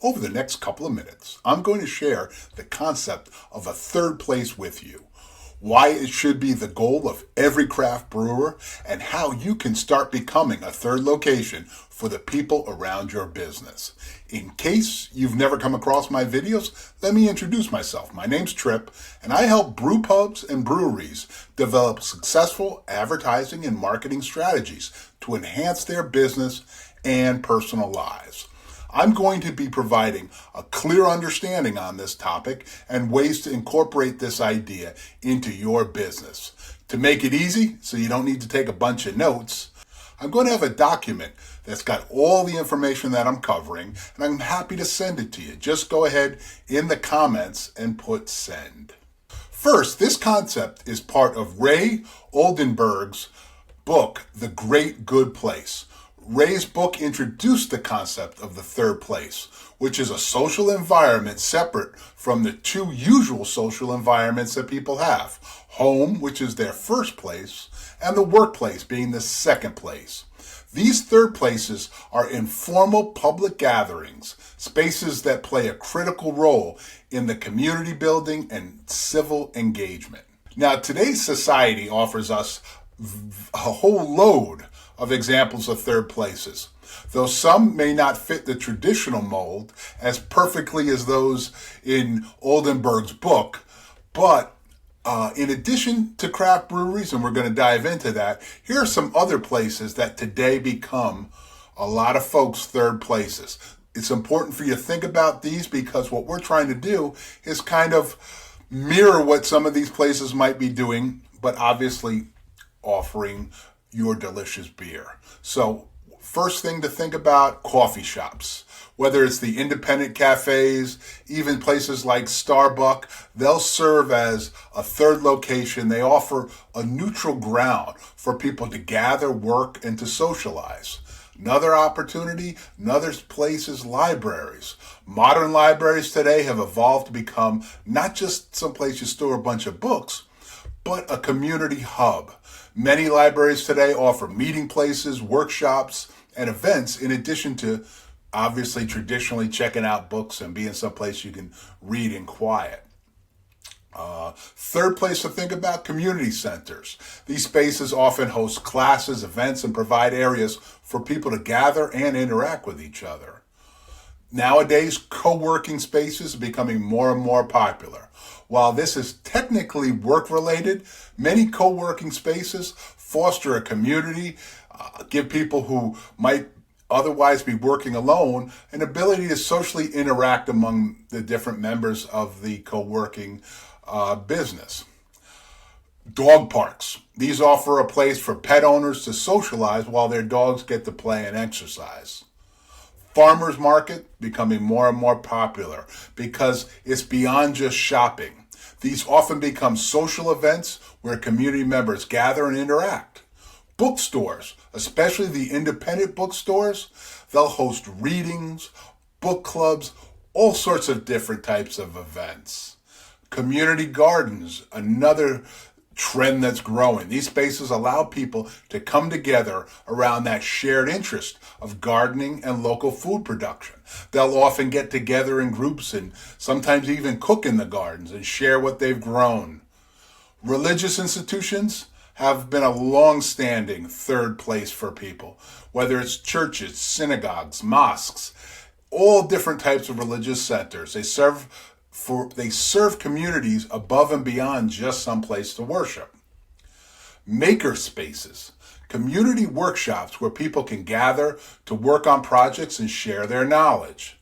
Over the next couple of minutes, I'm going to share the concept of a third place with you, why it should be the goal of every craft brewer, and how you can start becoming a third location for the people around your business. In case you've never come across my videos, let me introduce myself. My name's Trip, and I help brew pubs and breweries develop successful advertising and marketing strategies to enhance their business and personal lives. I'm going to be providing a clear understanding on this topic and ways to incorporate this idea into your business. To make it easy, so you don't need to take a bunch of notes, I'm going to have a document that's got all the information that I'm covering, and I'm happy to send it to you. Just go ahead in the comments and put send. First, this concept is part of Ray Oldenburg's book, The Great Good Place. Ray's book introduced the concept of the third place, which is a social environment separate from the two usual social environments that people have. Home, which is their first place, and the workplace being the second place. These third places are informal public gatherings, spaces that play a critical role in the community building and civil engagement. Now, today's society offers us a whole load of examples of third places, though some may not fit the traditional mold as perfectly as those in Oldenburg's book. But in addition to craft breweries, and we're going to dive into that, here are some other places that today become a lot of folks' third places. It's important for you to think about these because what we're trying to do is kind of mirror what some of these places might be doing, but obviously offering your delicious beer. So first thing to think about, coffee shops. Whether it's the independent cafes, even places like Starbucks, they'll serve as a third location. They offer a neutral ground for people to gather, work, and to socialize. Another opportunity, another place is libraries. Modern libraries today have evolved to become not just some place you store a bunch of books, but a community hub. Many libraries today offer meeting places, workshops, and events in addition to obviously traditionally checking out books and being someplace you can read in quiet. Third place to think about, community centers. These spaces often host classes, events, and provide areas for people to gather and interact with each other. Nowadays, co-working spaces are becoming more and more popular. While this is technically work-related, many co-working spaces foster a community, give people who might otherwise be working alone an ability to socially interact among the different members of the co-working business. Dog parks. These offer a place for pet owners to socialize while their dogs get to play and exercise. Farmers market becoming more and more popular because it's beyond just shopping. These often become social events where community members gather and interact. Bookstores, especially the independent bookstores, they'll host readings, book clubs, all sorts of different types of events. Community gardens, another trend that's growing. These spaces allow people to come together around that shared interest of gardening and local food production. They'll often get together in groups and sometimes even cook in the gardens and share what they've grown. Religious institutions have been a long-standing third place for people, whether it's churches, synagogues, mosques, all different types of religious centers. They serve communities above and beyond just some place to worship. Maker spaces, community workshops where people can gather to work on projects and share their knowledge.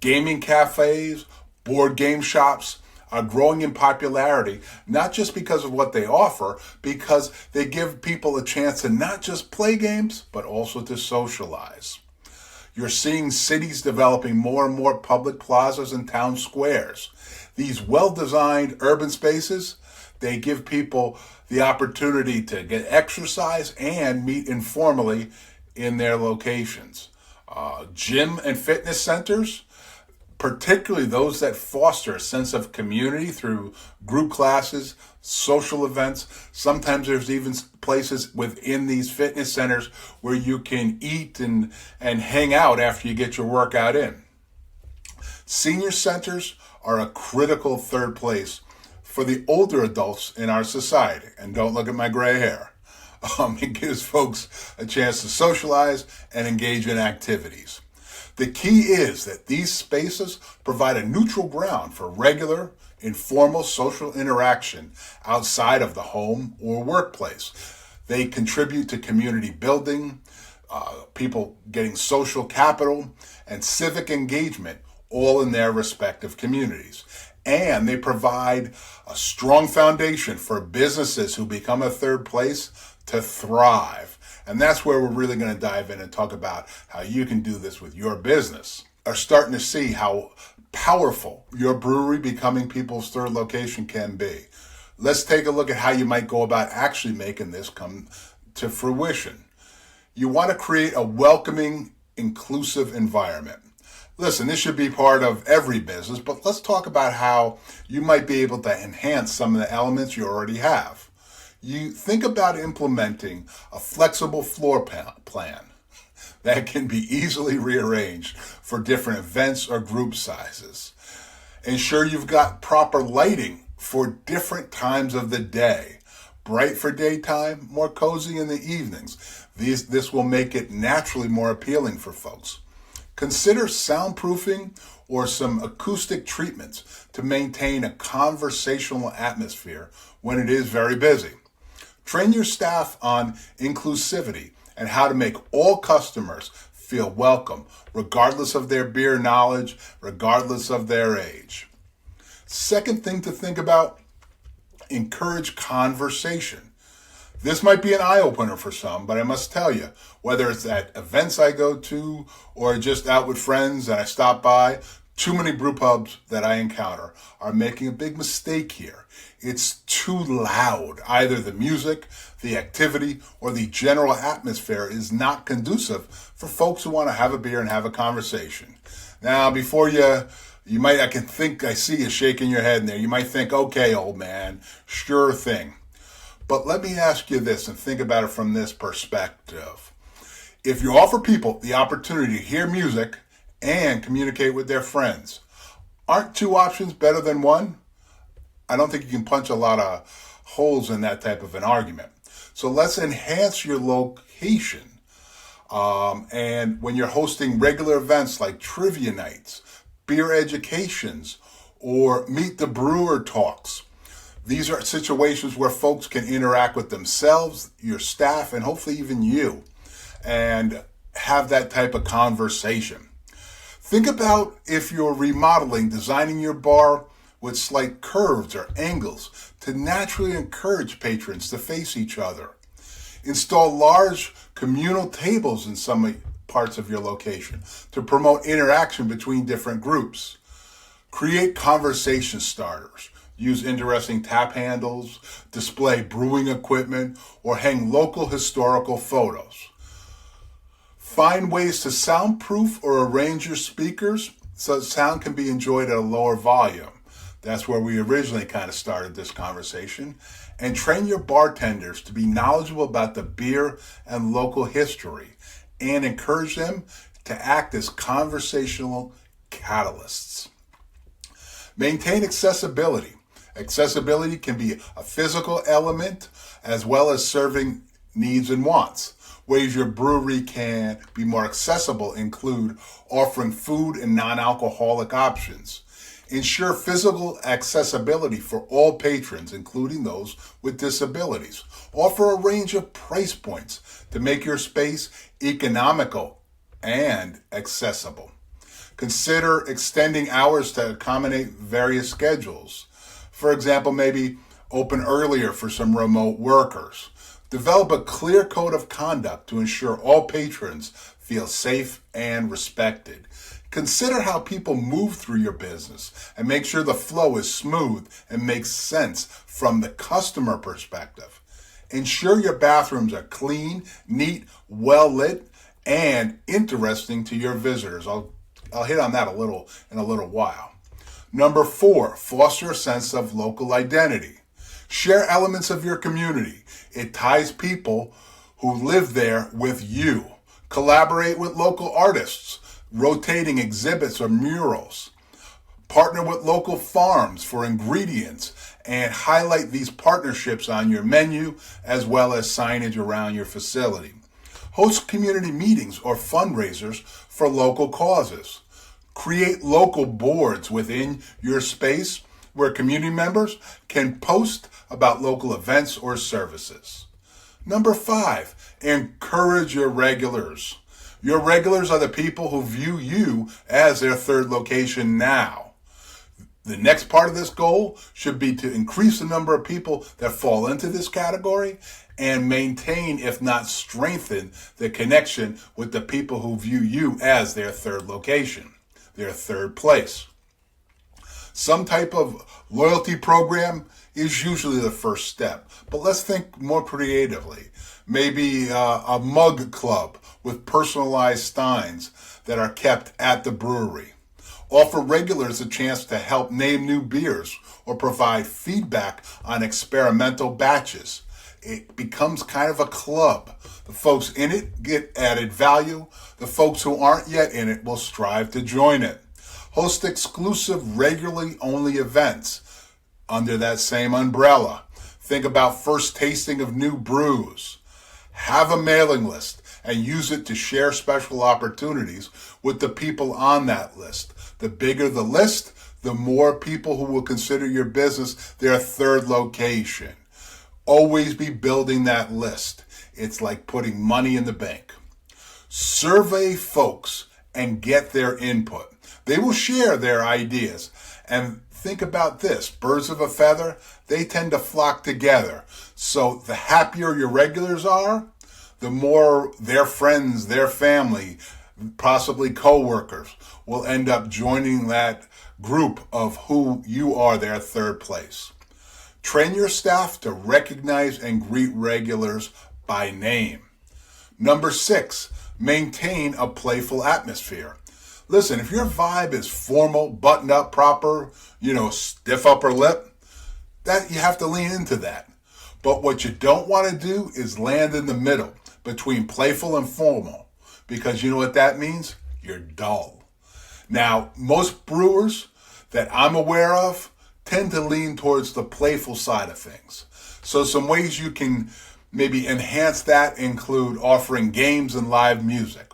Gaming cafes, board game shops are growing in popularity, not just because of what they offer, because they give people a chance to not just play games, but also to socialize. You're seeing cities developing more and more public plazas and town squares. These well-designed urban spaces, they give people the opportunity to get exercise and meet informally in their locations. Gym and fitness centers, particularly those that foster a sense of community through group classes, social events. Sometimes there's even places within these fitness centers where you can eat and hang out after you get your workout in. Senior centers are a critical third place for the older adults in our society. And don't look at my gray hair. It gives folks a chance to socialize and engage in activities. The key is that these spaces provide a neutral ground for regular, informal social interaction outside of the home or workplace. They contribute to community building, people getting social capital, and civic engagement, all in their respective communities. And they provide a strong foundation for businesses who become a third place to thrive. And that's where we're really going to dive in and talk about how you can do this with your business. Are starting to see how powerful your brewery becoming people's third location can be. Let's take a look at how you might go about actually making this come to fruition. You want to create a welcoming, inclusive environment. Listen, this should be part of every business, but let's talk about how you might be able to enhance some of the elements you already have. You think about implementing a flexible floor plan that can be easily rearranged for different events or group sizes. Ensure you've got proper lighting for different times of the day. Bright for daytime, more cozy in the evenings. This will make it naturally more appealing for folks. Consider soundproofing or some acoustic treatments to maintain a conversational atmosphere when it is very busy. Train your staff on inclusivity and how to make all customers feel welcome, regardless of their beer knowledge, regardless of their age. Second thing to think about, encourage conversation. This might be an eye-opener for some, but I must tell you, whether it's at events I go to or just out with friends and I stop by, too many brew pubs that I encounter are making a big mistake here. It's too loud. Either the music, the activity, or the general atmosphere is not conducive for folks who want to have a beer and have a conversation. Now, before I see you shaking your head in there. You might think, okay, old man, sure thing. But let me ask you this and think about it from this perspective. If you offer people the opportunity to hear music and communicate with their friends, aren't two options better than one? I don't think you can punch a lot of holes in that type of an argument. So let's enhance your location. And when you're hosting regular events like trivia nights, beer educations, or meet the brewer talks, these are situations where folks can interact with themselves, your staff, and hopefully even you, and have that type of conversation. Think about if you're remodeling, designing your bar with slight curves or angles to naturally encourage patrons to face each other. Install large communal tables in some parts of your location to promote interaction between different groups. Create conversation starters. Use interesting tap handles, display brewing equipment, or hang local historical photos. Find ways to soundproof or arrange your speakers so sound can be enjoyed at a lower volume. That's where we originally kind of started this conversation. And train your bartenders to be knowledgeable about the beer and local history, and encourage them to act as conversational catalysts. Maintain accessibility. Accessibility can be a physical element as well as serving needs and wants. Ways your brewery can be more accessible include offering food and non-alcoholic options. Ensure physical accessibility for all patrons, including those with disabilities. Offer a range of price points to make your space economical and accessible. Consider extending hours to accommodate various schedules. For example, maybe open earlier for some remote workers. Develop a clear code of conduct to ensure all patrons feel safe and respected. Consider how people move through your business and make sure the flow is smooth and makes sense from the customer perspective. Ensure your bathrooms are clean, neat, well lit, and interesting to your visitors. I'll hit on that in a little while. Number 4, foster a sense of local identity. Share elements of your community. It ties people who live there with you. Collaborate with local artists, rotating exhibits or murals. Partner with local farms for ingredients and highlight these partnerships on your menu as well as signage around your facility. Host community meetings or fundraisers for local causes. Create local boards within your space where community members can post about local events or services. Number 5, encourage your regulars. Your regulars are the people who view you as their third location now. The next part of this goal should be to increase the number of people that fall into this category and maintain, if not strengthen, the connection with the people who view you as their third location, their third place. Some type of loyalty program is usually the first step, but let's think more creatively. Maybe a mug club with personalized steins that are kept at the brewery. Offer regulars a chance to help name new beers or provide feedback on experimental batches. It becomes kind of a club. The folks in it get added value. The folks who aren't yet in it will strive to join it. Host exclusive, regularly only events under that same umbrella. Think about first tasting of new brews. Have a mailing list and use it to share special opportunities with the people on that list. The bigger the list, the more people who will consider your business their third location. Always be building that list. It's like putting money in the bank. Survey folks and get their input. They will share their ideas. And think about this, birds of a feather, they tend to flock together. So the happier your regulars are, the more their friends, their family, possibly co-workers will end up joining that group of who you are their third place. Train your staff to recognize and greet regulars by name. Number 6, maintain a playful atmosphere. Listen, if your vibe is formal, buttoned up, proper, stiff upper lip, that you have to lean into that. But what you don't want to do is land in the middle between playful and formal, because you know what that means? You're dull. Now, most brewers that I'm aware of tend to lean towards the playful side of things. So some ways you can maybe enhance that include offering games and live music.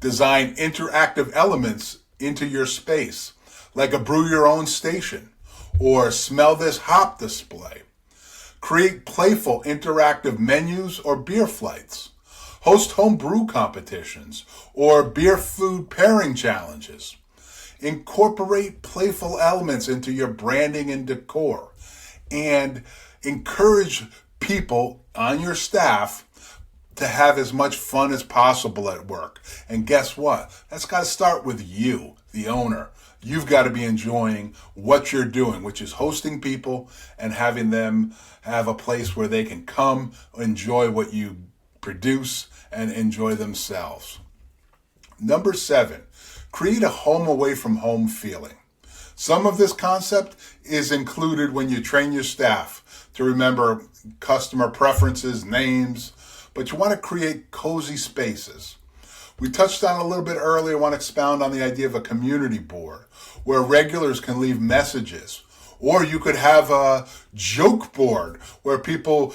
Design interactive elements into your space, like a brew your own station or smell this hop display. Create playful interactive menus or beer flights. Host home brew competitions or beer food pairing challenges. Incorporate playful elements into your branding and decor. And encourage people on your staff to have as much fun as possible at work. And guess what? That's got to start with you, the owner. You've got to be enjoying what you're doing, which is hosting people and having them have a place where they can come, enjoy what you produce, and enjoy themselves. Number 7, create a home away from home feeling. Some of this concept is included when you train your staff to remember customer preferences, names, but you want to create cozy spaces. We touched on it a little bit earlier. I want to expound on the idea of a community board where regulars can leave messages. Or you could have a joke board where people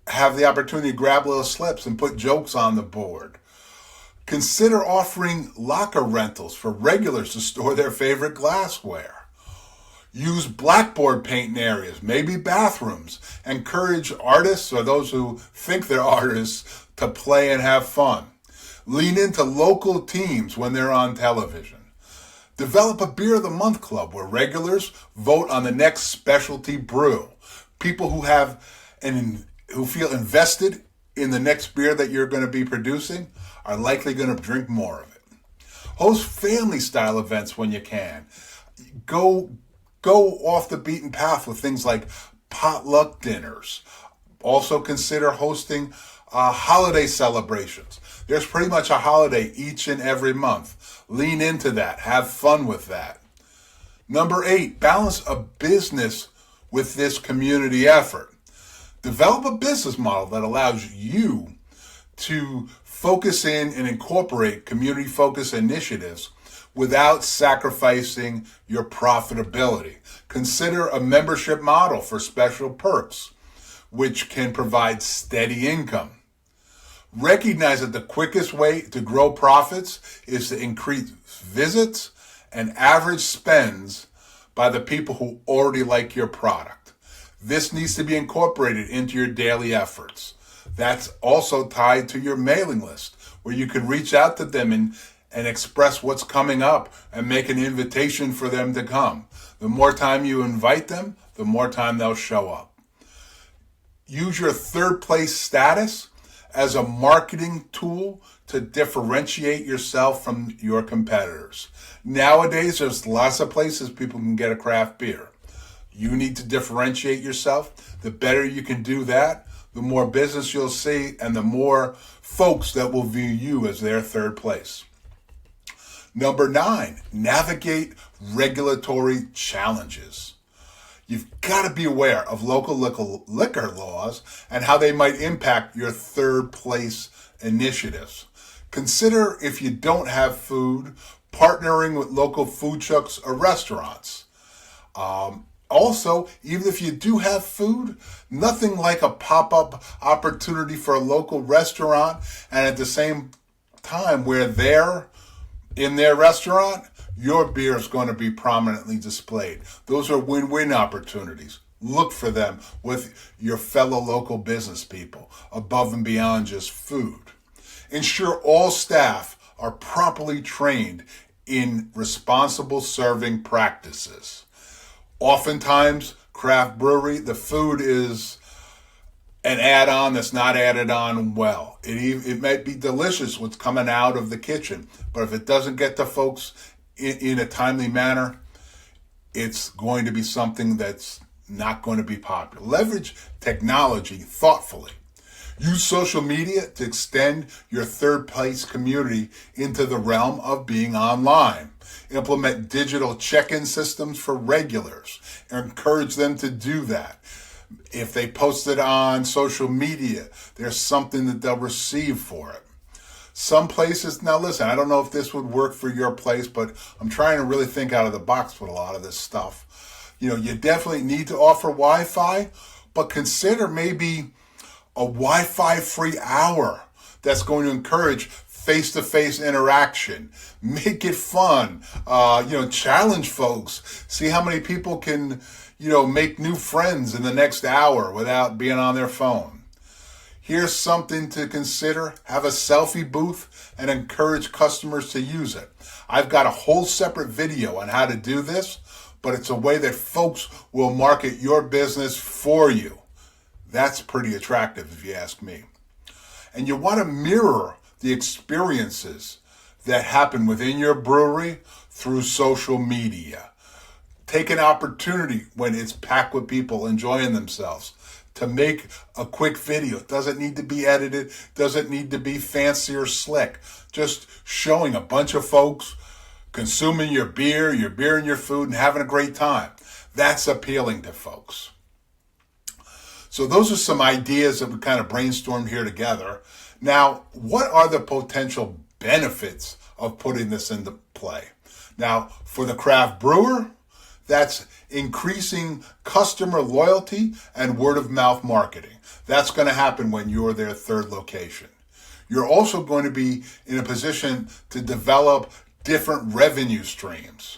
have the opportunity to grab little slips and put jokes on the board. Consider offering locker rentals for regulars to store their favorite glassware. Use blackboard painting areas, maybe bathrooms. Encourage artists or those who think they're artists to play and have fun. Lean into local teams when they're on television. Develop a Beer of the Month club where regulars vote on the next specialty brew. People who feel invested in the next beer that you're going to be producing are likely going to drink more of it. Host family style events when you can. Go off the beaten path with things like potluck dinners. Also consider hosting holiday celebrations. There's pretty much a holiday each and every month. Lean into that. Have fun with that. Number 8, balance a business with this community effort. Develop a business model that allows you to focus in and incorporate community-focused initiatives without sacrificing your profitability. Consider a membership model for special perks, which can provide steady income. Recognize that the quickest way to grow profits is to increase visits and average spends by the people who already like your product. This needs to be incorporated into your daily efforts. That's also tied to your mailing list, where you can reach out to them and express what's coming up and make an invitation for them to come. The more time you invite them, the more time they'll show up. Use your third place status as a marketing tool to differentiate yourself from your competitors. Nowadays, there's lots of places people can get a craft beer. You need to differentiate yourself. The better you can do that, the more business you'll see and the more folks that will view you as their third place. Number 9, navigate regulatory challenges. You've got to be aware of local liquor laws and how they might impact your third place initiatives. Consider, if you don't have food, partnering with local food trucks or restaurants. Also, even if you do have food, nothing like a pop-up opportunity for a local restaurant, and at the same time where they're in their restaurant, your beer is going to be prominently displayed. Those are win-win opportunities. Look for them with your fellow local business people, above and beyond just food. Ensure all staff are properly trained in responsible serving practices. Oftentimes, craft brewery, the food is an add-on that's not added on well. It might be delicious what's coming out of the kitchen, but if it doesn't get to folks in a timely manner, it's going to be something that's not going to be popular. Leverage technology thoughtfully. Use social media to extend your third place community into the realm of being online. Implement digital check-in systems for regulars. Encourage them to do that. If they post it on social media, there's something that they'll receive for it. Some places, now listen, I don't know if this would work for your place, but I'm trying to really think out of the box with a lot of this stuff. You definitely need to offer Wi-Fi, but consider maybe a Wi-Fi free hour that's going to encourage face-to-face interaction. Make it fun. Challenge folks. See how many people can, make new friends in the next hour without being on their phone. Here's something to consider. Have a selfie booth and encourage customers to use it. I've got a whole separate video on how to do this, but it's a way that folks will market your business for you. That's pretty attractive if you ask me. And you want to mirror the experiences that happen within your brewery through social media. Take an opportunity when it's packed with people enjoying themselves to make a quick video. It doesn't need to be edited, doesn't need to be fancy or slick. Just showing a bunch of folks consuming your beer and your food, and having a great time. That's appealing to folks. So those are some ideas that we kind of brainstormed here together. Now, what are the potential benefits of putting this into play? Now, for the craft brewer, that's increasing customer loyalty and word-of-mouth marketing. That's going to happen when you're their third location. You're also going to be in a position to develop different revenue streams.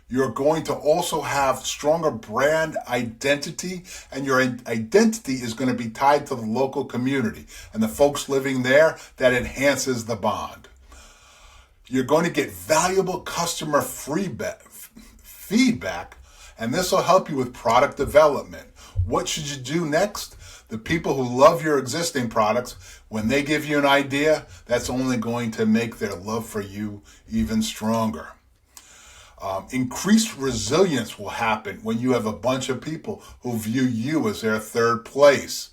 You're going to also have stronger brand identity, and your identity is going to be tied to the local community and the folks living there. That enhances the bond. You're going to get valuable customer feedback, and this will help you with product development. What should you do next? The people who love your existing products, when they give you an idea, that's only going to make their love for you even stronger. Increased resilience will happen when you have a bunch of people who view you as their third place.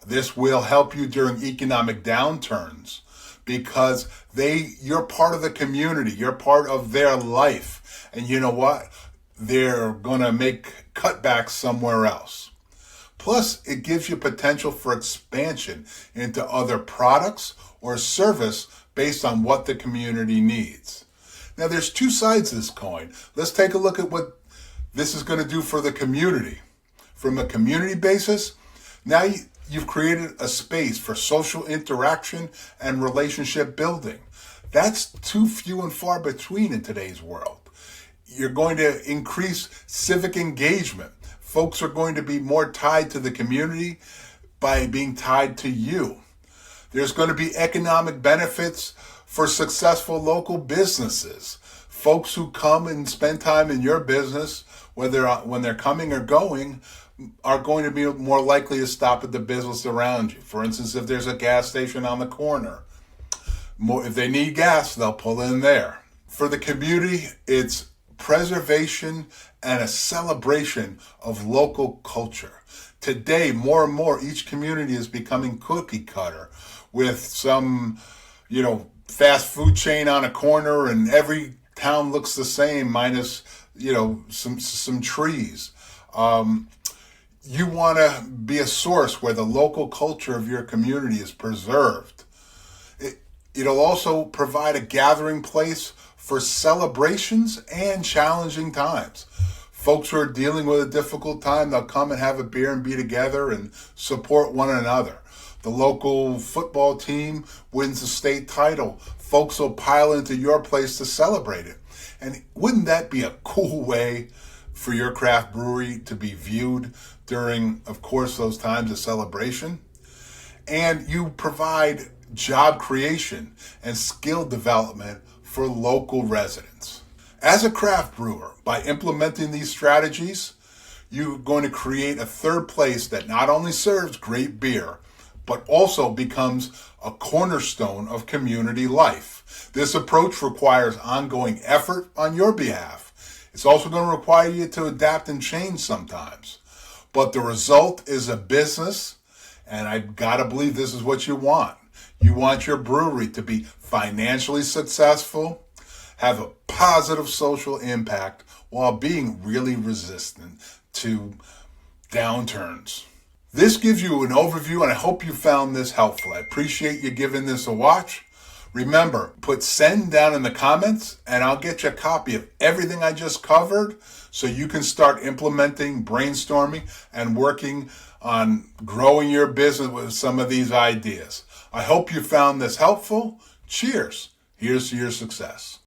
This will help you during economic downturns because you're part of the community, you're part of their life. And you know what? They're going to make cutbacks somewhere else. Plus, it gives you potential for expansion into other products or service based on what the community needs. Now, there's two sides to this coin. Let's take a look at what this is going to do for the community. From a community basis, now you've created a space for social interaction and relationship building. That's too few and far between in today's world. You're going to increase civic engagement. Folks are going to be more tied to the community by being tied to you. There's going to be economic benefits for successful local businesses. Folks who come and spend time in your business, whether when they're coming or going, are going to be more likely to stop at the business around you. For instance, if there's a gas station on the corner, if they need gas, they'll pull in there. For the community, it's preservation and a celebration of local culture. Today, more and more, each community is becoming cookie cutter with some, fast food chain on a corner, and every town looks the same minus, some trees. You want to be a source where the local culture of your community is preserved. It'll also provide a gathering place for celebrations and challenging times. Folks who are dealing with a difficult time, they'll come and have a beer and be together and support one another. The local football team wins the state title. Folks will pile into your place to celebrate it. And wouldn't that be a cool way for your craft brewery to be viewed during, of course, those times of celebration? And you provide job creation and skill development for local residents. As a craft brewer, by implementing these strategies, you're going to create a third place that not only serves great beer, but also becomes a cornerstone of community life. This approach requires ongoing effort on your behalf. It's also going to require you to adapt and change sometimes. But the result is a business, and I've got to believe this is what you want. You want your brewery to be financially successful, have a positive social impact, while being really resistant to downturns. This gives you an overview, and I hope you found this helpful. I appreciate you giving this a watch. Remember, put send down in the comments, and I'll get you a copy of everything I just covered so you can start implementing, brainstorming, and working on growing your business with some of these ideas. I hope you found this helpful. Cheers. Here's to your success.